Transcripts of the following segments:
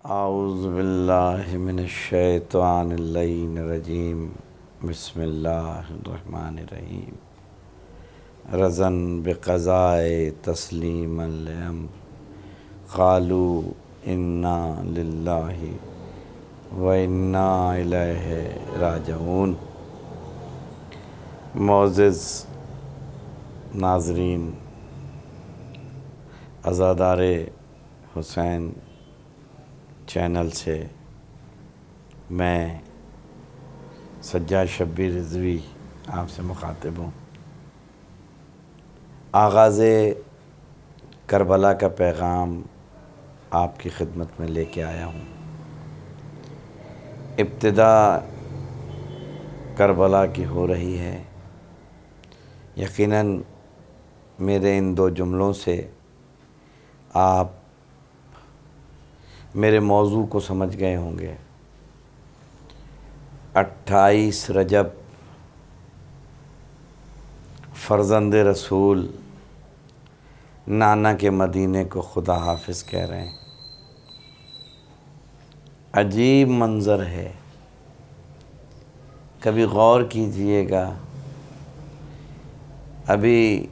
اعوذ باللہ من الشیطان اللعین الرجیم بسم اللہ الرحمن الرحیم رضن بقضائے تسلیما لامر قالوا انا للہ و انا الیہ راجعون۔ معزز ناظرین، عزادار حسین چینل سے میں سجاد شبیر رضوی آپ سے مخاطب ہوں۔ آغاز کربلا کا پیغام آپ کی خدمت میں لے کے آیا ہوں۔ ابتدا کربلا کی ہو رہی ہے۔ یقیناً میرے ان دو جملوں سے آپ میرے موضوع کو سمجھ گئے ہوں گے۔ 28 رجب فرزند رسول نانا کے مدینے کو خدا حافظ کہہ رہے ہیں۔ عجیب منظر ہے، کبھی غور کیجئے گا۔ ابھی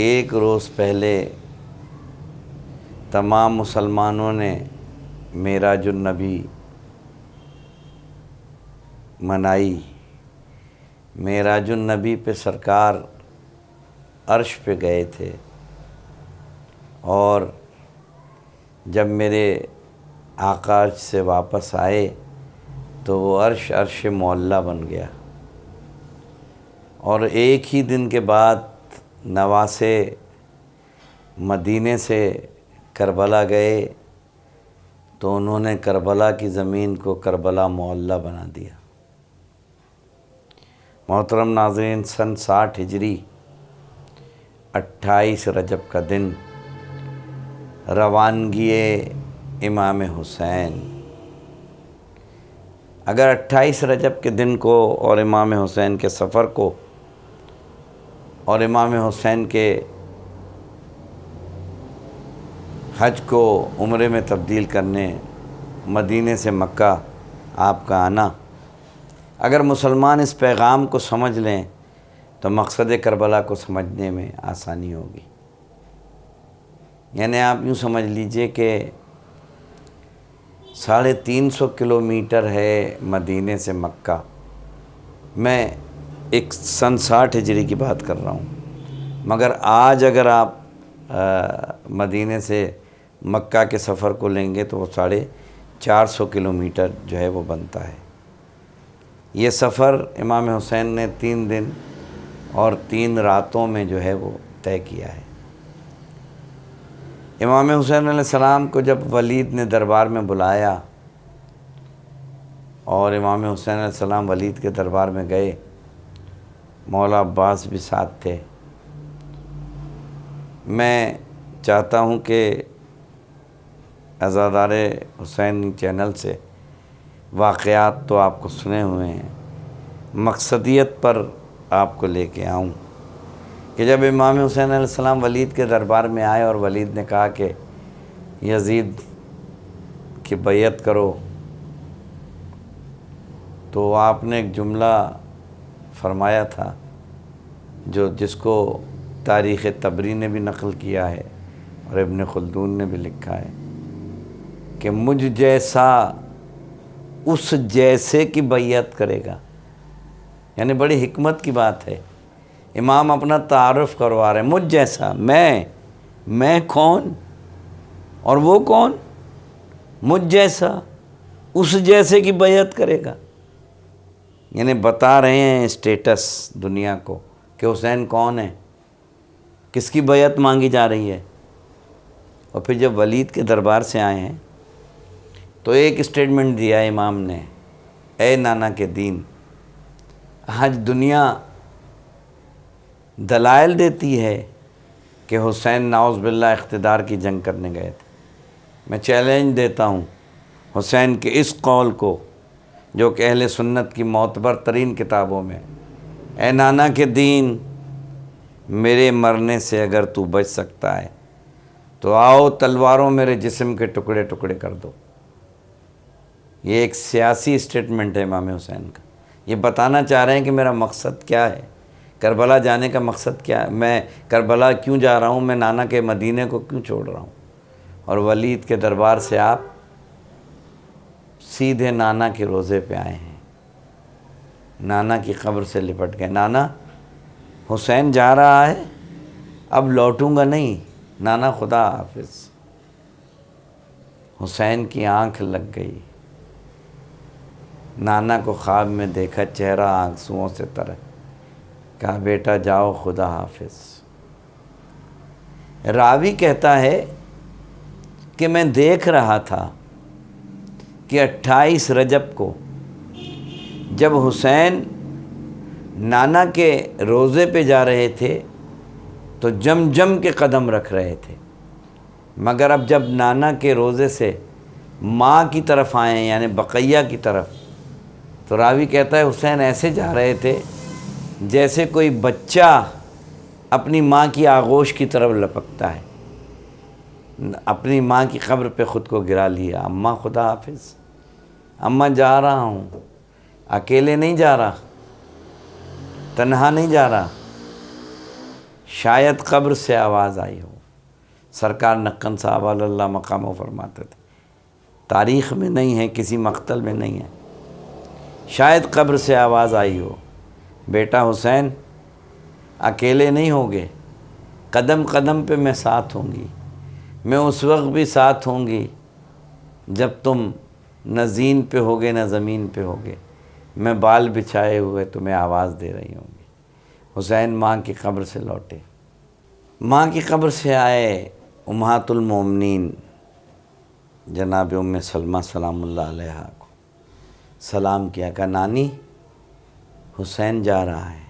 ایک روز پہلے تمام مسلمانوں نے معراج النبی منائی۔ معراج النبی پہ سرکار عرش پہ گئے تھے، اور جب میرے آقا عرش سے واپس آئے تو وہ عرش معلیٰ بن گیا، اور ایک ہی دن کے بعد نواسے مدینے سے کربلا گئے تو انہوں نے کربلا کی زمین کو کربلا معلیٰ بنا دیا۔ محترم ناظرین، سن 60 ہجری 28 رجب کا دن روانگی امام حسین۔ اگر 28 رجب کے دن کو اور امام حسین کے سفر کو اور امام حسین کے حج کو عمرے میں تبدیل کرنے، مدینے سے مکہ آپ کا آنا، اگر مسلمان اس پیغام کو سمجھ لیں تو مقصد کربلا کو سمجھنے میں آسانی ہوگی۔ یعنی آپ یوں سمجھ لیجئے کہ 350 کلومیٹر ہے مدینے سے مکہ۔ میں ایک سن 60 ہجری کی بات کر رہا ہوں، مگر آج اگر آپ مدینے سے مکہ کے سفر کو لیں گے تو وہ 450 کلومیٹر جو ہے وہ بنتا ہے۔ یہ سفر امام حسین نے 3 دن اور 3 راتوں میں جو ہے وہ طے کیا ہے۔ امام حسین علیہ السلام کو جب ولید نے دربار میں بلایا اور امام حسین علیہ السلام ولید کے دربار میں گئے، مولا عباس بھی ساتھ تھے۔ میں چاہتا ہوں کہ عزادار حسین چینل سے واقعات تو آپ کو سنے ہوئے ہیں، مقصدیت پر آپ کو لے کے آؤں کہ جب امام حسین علیہ السلام ولید کے دربار میں آئے اور ولید نے کہا کہ یزید کی بیعت کرو، تو آپ نے ایک جملہ فرمایا تھا جس کو تاریخ طبری نے بھی نقل کیا ہے اور ابن خلدون نے بھی لکھا ہے کہ مجھ جیسا اس جیسے کی بیعت کرے گا۔ یعنی بڑی حکمت کی بات ہے، امام اپنا تعارف کروا رہے ہیں، مجھ جیسا، میں کون اور وہ کون؟ مجھ جیسا اس جیسے کی بیعت کرے گا۔ یعنی بتا رہے ہیں اسٹیٹس دنیا کو کہ حسین کون ہے، کس کی بیعت مانگی جا رہی ہے۔ اور پھر جب ولید کے دربار سے آئے ہیں تو ایک اسٹیٹمنٹ دیا امام نے، اے نانا کے دین، آج دنیا دلائل دیتی ہے کہ حسین نعوذ باللہ اقتدار کی جنگ کرنے گئے تھے۔ میں چیلنج دیتا ہوں حسین کے اس قول کو جو کہ اہل سنت کی معتبر ترین کتابوں میں، اے نانا کے دین، میرے مرنے سے اگر تو بچ سکتا ہے تو آؤ تلواروں میرے جسم کے ٹکڑے ٹکڑے کر دو۔ یہ ایک سیاسی اسٹیٹمنٹ ہے امام حسین کا، یہ بتانا چاہ رہے ہیں کہ میرا مقصد کیا ہے، کربلا جانے کا مقصد کیا ہے، میں کربلا کیوں جا رہا ہوں، میں نانا کے مدینے کو کیوں چھوڑ رہا ہوں۔ اور ولید کے دربار سے آپ سیدھے نانا کے روضے پہ آئے ہیں، نانا کی قبر سے لپٹ گئے۔ نانا حسین جا رہا ہے، اب لوٹوں گا نہیں، نانا خدا حافظ۔ حسین کی آنکھ لگ گئی، نانا کو خواب میں دیکھا، چہرہ آنسوؤں سے تر، کہا بیٹا جاؤ خدا حافظ۔ راوی کہتا ہے کہ میں دیکھ رہا تھا کہ 28 رجب کو جب حسین نانا کے روضے پہ جا رہے تھے تو جم جم کے قدم رکھ رہے تھے، مگر اب جب نانا کے روضے سے ماں کی طرف آئے یعنی بقیہ کی طرف، تو راوی کہتا ہے حسین ایسے جا رہے تھے جیسے کوئی بچہ اپنی ماں کی آغوش کی طرف لپکتا ہے، اپنی ماں کی قبر پہ خود کو گرا لیا، اماں خدا حافظ، اماں جا رہا ہوں، اکیلے نہیں جا رہا، تنہا نہیں جا رہا، شاید قبر سے آواز آئی ہو۔ سرکار نقن صاحب اللہ مقامہ فرماتے تھے، تاریخ میں نہیں ہے، کسی مقتل میں نہیں ہے، شاید قبر سے آواز آئی ہو، بیٹا حسین اکیلے نہیں ہوگے، قدم قدم پہ میں ساتھ ہوں گی، میں اس وقت بھی ساتھ ہوں گی جب تم نہ زین پہ ہوگے نہ زمین پہ ہوگے، میں بال بچھائے ہوئے تمہیں آواز دے رہی ہوں گی۔ حسین ماں کی قبر سے لوٹے، ماں کی قبر سے آئے، امہات المومنین جناب ام سلمہ سلام اللہ علیہا کو سلام کیا، کہا نانی حسین جا رہا ہے۔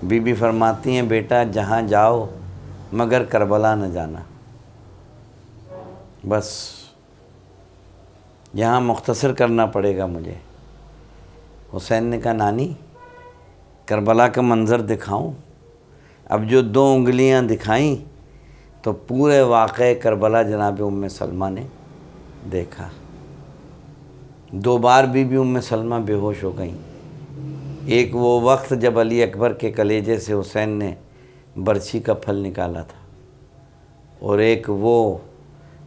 بی بی فرماتی ہیں بیٹا جہاں جاؤ مگر کربلا نہ جانا، بس یہاں مختصر کرنا پڑے گا مجھے۔ حسین نے کہا نانی کربلا کا منظر دکھاؤں؟ اب جو 2 انگلیاں دکھائیں تو پورے واقعے کربلا جناب ام سلمہ نے دیکھا۔ 2 بار بی بی ام سلمہ بے ہوش ہو گئیں، ایک وہ وقت جب علی اکبر کے کلیجے سے حسین نے برچھی کا پھل نکالا تھا، اور ایک وہ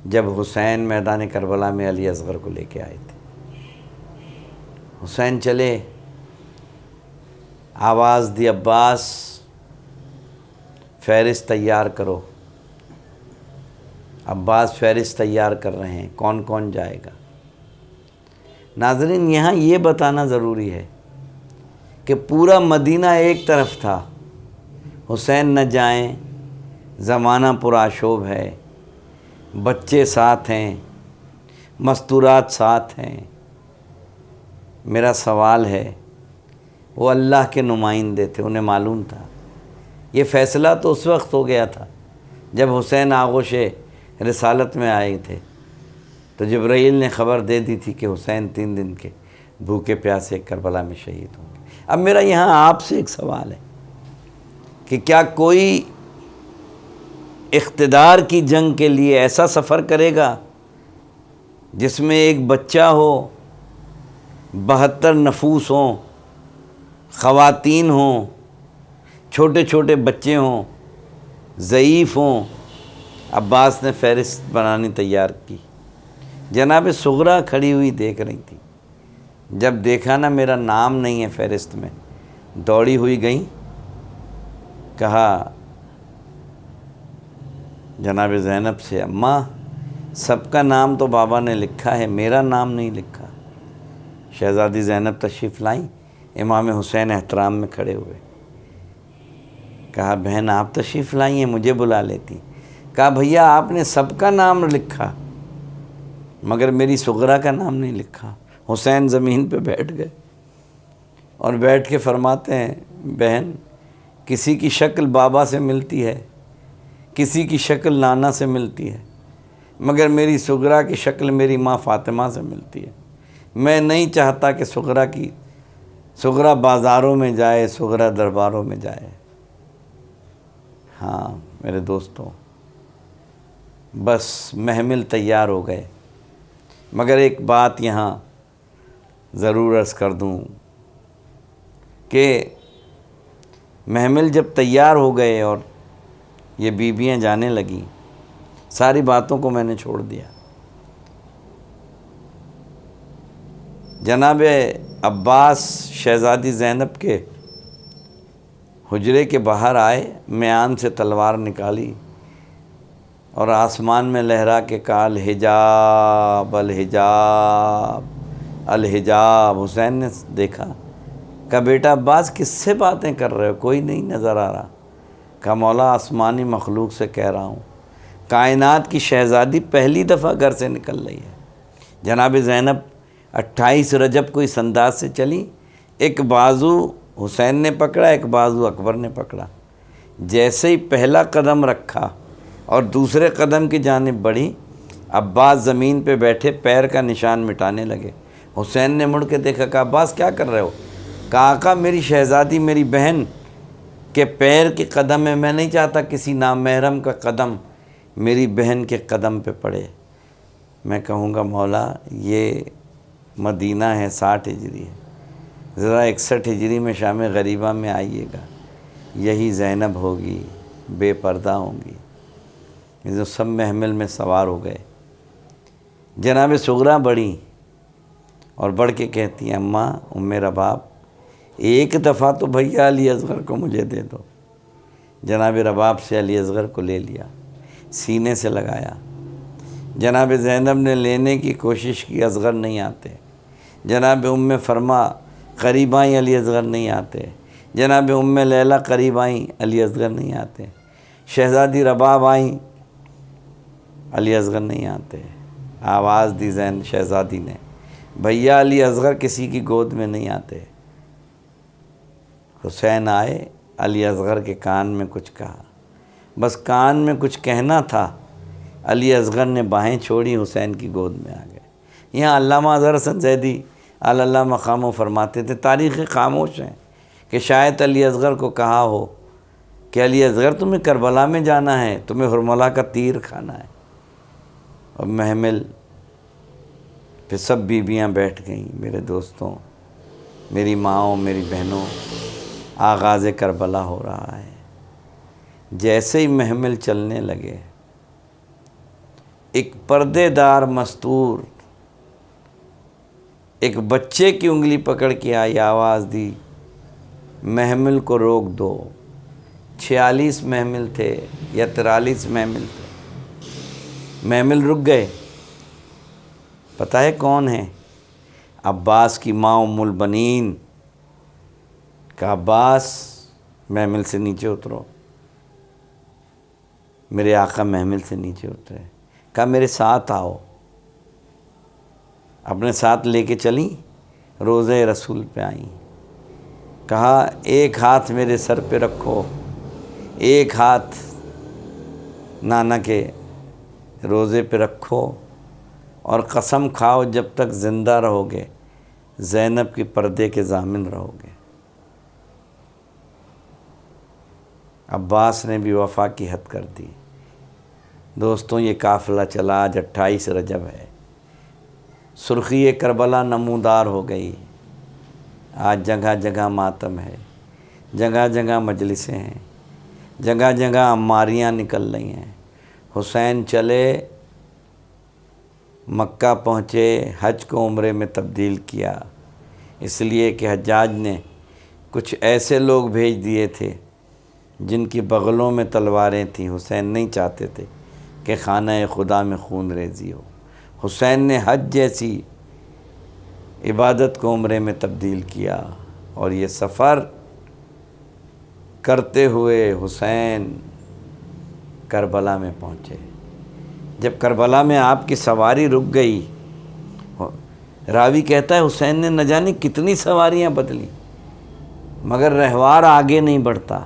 جب حسین میدان کربلا میں علی اصغر کو لے کے آئے تھے۔ حسین چلے، آواز دی عباس فہرست تیار کرو، عباس فہرست تیار کر رہے ہیں کون کون جائے گا۔ ناظرین یہاں یہ بتانا ضروری ہے کہ پورا مدینہ ایک طرف تھا، حسین نہ جائیں، زمانہ پرآشوب ہے، بچے ساتھ ہیں، مستورات ساتھ ہیں۔ میرا سوال ہے، وہ اللہ کے نمائندے تھے، انہیں معلوم تھا، یہ فیصلہ تو اس وقت ہو گیا تھا جب حسین آغوش رسالت میں آئے تھے، تو جبرائیل نے خبر دے دی تھی کہ حسین 3 دن کے بھوکے پیاسے کربلا میں شہید ہوں گے۔ اب میرا یہاں آپ سے ایک سوال ہے کہ کیا کوئی اقتدار کی جنگ کے لیے ایسا سفر کرے گا جس میں ایک بچہ ہو، 72 نفوس ہوں، خواتین ہوں، چھوٹے چھوٹے بچے ہوں، ضعیف ہوں؟ عباس نے فہرست بنانی تیار کی، جناب صغرا کھڑی ہوئی دیکھ رہی تھی، جب دیکھا نا میرا نام نہیں ہے فہرست میں، دوڑی ہوئی گئیں، کہا جناب زینب سے اماں سب کا نام تو بابا نے لکھا ہے، میرا نام نہیں لکھا۔ شہزادی زینب تشریف لائیں، امام حسین احترام میں کھڑے ہوئے، کہا بہن آپ تشریف لائی ہیں، مجھے بلا لیتی۔ کہا بھیا آپ نے سب کا نام لکھا مگر میری صغرا کا نام نہیں لکھا۔ حسین زمین پہ بیٹھ گئے اور بیٹھ کے فرماتے ہیں بہن کسی کی شکل بابا سے ملتی ہے، کسی کی شکل نانا سے ملتی ہے، مگر میری صغرا کی شکل میری ماں فاطمہ سے ملتی ہے۔ میں نہیں چاہتا کہ صغرا بازاروں میں جائے، صغرا درباروں میں جائے۔ ہاں میرے دوستوں، بس محمل تیار ہو گئے، مگر ایک بات یہاں ضرور عرض کر دوں کہ محمل جب تیار ہو گئے اور یہ بیویاں جانے لگیں، ساری باتوں کو میں نے چھوڑ دیا۔ جناب عباس شہزادی زینب کے حجرے کے باہر آئے، میان سے تلوار نکالی اور آسمان میں لہرا کے کہا الحجاب الحجاب الحجاب۔ حسین نے دیکھا، کہا بیٹا عباس کس سے باتیں کر رہے ہو؟ کوئی نہیں نظر آ رہا۔ کہا مولا آسمانی مخلوق سے کہہ رہا ہوں، کائنات کی شہزادی پہلی دفعہ گھر سے نکل رہی ہے۔ جناب زینب 28 رجب کو اس انداز سے چلی، ایک بازو حسین نے پکڑا، ایک بازو اکبر نے پکڑا۔ جیسے ہی پہلا قدم رکھا اور دوسرے قدم کی جانب بڑھی، عباس زمین پہ بیٹھے پیر کا نشان مٹانے لگے۔ حسین نے مڑ کے دیکھا، کہا عباس کیا کر رہے ہو؟ کہا آقا میری شہزادی میری بہن کے پیر کے قدم ہے، میں نہیں چاہتا کسی نامحرم کا قدم میری بہن کے قدم پہ پڑے۔ میں کہوں گا مولا یہ مدینہ ہے، 60 ہجری ہے، ذرا 61 ہجری میں شام غریبہ میں آئیے گا، یہی زینب ہوگی، بے پردہ ہوں گی۔ یہ جو سب محمل میں سوار ہو گئے، جناب صغریٰ بڑھی اور بڑھ کے کہتی ہیں اماں ام رباب ایک دفعہ تو بھیا علی اصغر کو مجھے دے دو۔ جناب رباب سے علی اصغر کو لے لیا، سینے سے لگایا۔ جناب زینب نے لینے کی کوشش کی، اصغر نہیں آتے۔ جناب ام فرما قریب آئیں، علی اصغر نہیں آتے۔ جناب ام لیلہ قریب آئیں، علی اصغر نہیں آتے۔ شہزادی رباب آئیں، علی اصغر نہیں آتے۔ آواز دی زین شہزادی نے، بھیا علی اصغر کسی کی گود میں نہیں آتے۔ حسین آئے، علی اصغر کے کان میں کچھ کہا، بس کان میں کچھ کہنا تھا، علی اصغر نے باہیں چھوڑی، حسین کی گود میں آ گئے۔ یہاں علامہ اظہر حسن زیدی اللہ مقامو فرماتے تھے تاریخ خاموش ہے کہ شاید علی اصغر کو کہا ہو کہ علی اصغر تمہیں کربلا میں جانا ہے، تمہیں حرملہ کا تیر کھانا ہے۔ اور محمل پہ سب بیویاں بیٹھ گئیں۔ میرے دوستوں، میری ماؤں، میری بہنوں، آغاز کربلا ہو رہا ہے۔ جیسے ہی محمل چلنے لگے، ایک پردے دار مستور ایک بچے کی انگلی پکڑ کے آئی، آواز دی محمل کو روک دو۔ 46 محمل تھے یا 43 محمل تھے، محمل رک گئے۔ پتہ ہے کون ہے؟ عباس کی ماں ام البنین۔ کہا عباس محمل سے نیچے اترو۔ میرے آقا محمل سے نیچے اترے۔ کہا میرے ساتھ آؤ۔ اپنے ساتھ لے کے چلیں، روضہ رسول پہ آئیں۔ کہا ایک ہاتھ میرے سر پہ رکھو، ایک ہاتھ نانا کے روضے پہ رکھو، اور قسم کھاؤ جب تک زندہ رہو گے زینب کی پردے کے ضامن رہو گے۔ عباس نے بھی وفا کی حد کر دی۔ دوستوں یہ قافلہ چلا، آج 28 رجب ہے، سرخی کربلا نمودار ہو گئی۔ آج جگہ جگہ ماتم ہے، جگہ جگہ مجلسیں ہیں، جگہ جگہ عماریاں نکل رہی ہیں۔ حسین چلے، مکہ پہنچے، حج کو عمرے میں تبدیل کیا، اس لیے کہ حجاج نے کچھ ایسے لوگ بھیج دیے تھے جن کی بغلوں میں تلواریں تھیں۔ حسین نہیں چاہتے تھے کہ خانہ خدا میں خون ریزی ہو۔ حسین نے حج جیسی عبادت کو عمرے میں تبدیل کیا، اور یہ سفر کرتے ہوئے حسین کربلا میں پہنچے۔ جب کربلا میں آپ کی سواری رک گئی، راوی کہتا ہے حسین نے نہ جانے کتنی سواریاں بدلی، مگر رہوار آگے نہیں بڑھتا۔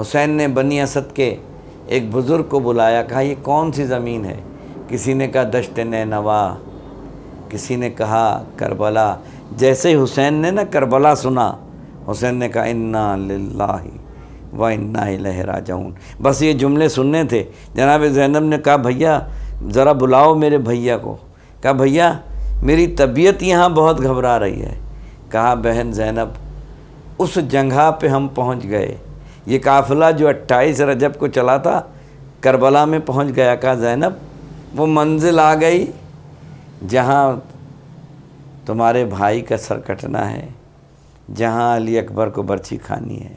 حسین نے بنی اسد کے ایک بزرگ کو بلایا، کہا یہ کون سی زمین ہے؟ کسی نے کہا دشت نینوا، کسی نے کہا کربلا۔ جیسے ہی حسین نے کربلا سنا، حسین نے کہا انا للہ و انا الیہ راجعون۔ بس یہ جملے سننے تھے۔ جناب زینب نے کہا بھیا ذرا بلاؤ میرے بھیا کو۔ کہا بھیا میری طبیعت یہاں بہت گھبرا رہی ہے. کہا بہن زینب اس جگہ پہ ہم پہنچ گئے، یہ قافلہ جو 28 رجب کو چلا تھا کربلا میں پہنچ گیا. کہا زینب وہ منزل آ گئی جہاں تمہارے بھائی کا سر کٹنا ہے، جہاں علی اکبر کو برچھی کھانی ہے،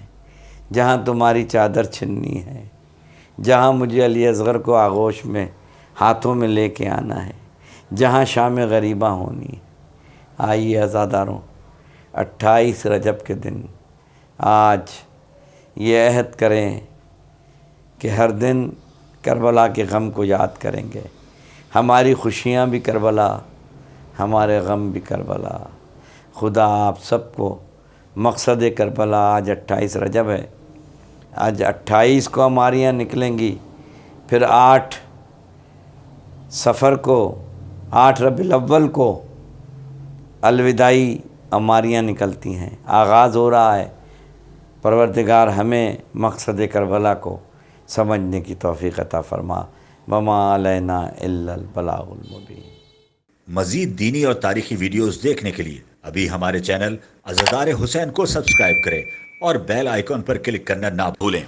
جہاں تمہاری چادر چھننی ہے، جہاں مجھے علی اصغر کو آغوش میں ہاتھوں میں لے کے آنا ہے، جہاں شام غریبہ ہونی ہے. آئیے عزاداروں، 28 رجب کے دن آج یہ عہد کریں کہ ہر دن کربلا کے غم کو یاد کریں گے. ہماری خوشیاں بھی کربلا، ہمارے غم بھی کربلا. خدا آپ سب کو مقصد کربلا، آج 28 رجب ہے، آج 28 کو ہماریاں نکلیں گی، پھر 8 صفر کو، 8 ربیع الاول کو الوداعی ہماریاں نکلتی ہیں. آغاز ہو رہا ہے. پروردگار ہمیں مقصد کربلا کو سمجھنے کی توفیق عطا فرما. وما علینا الا البلاغ المبین. مزید دینی اور تاریخی ویڈیوز دیکھنے کے لیے ابھی ہمارے چینل عزادار حسین کو سبسکرائب کریں اور بیل آئیکن پر کلک کرنا نہ بھولیں.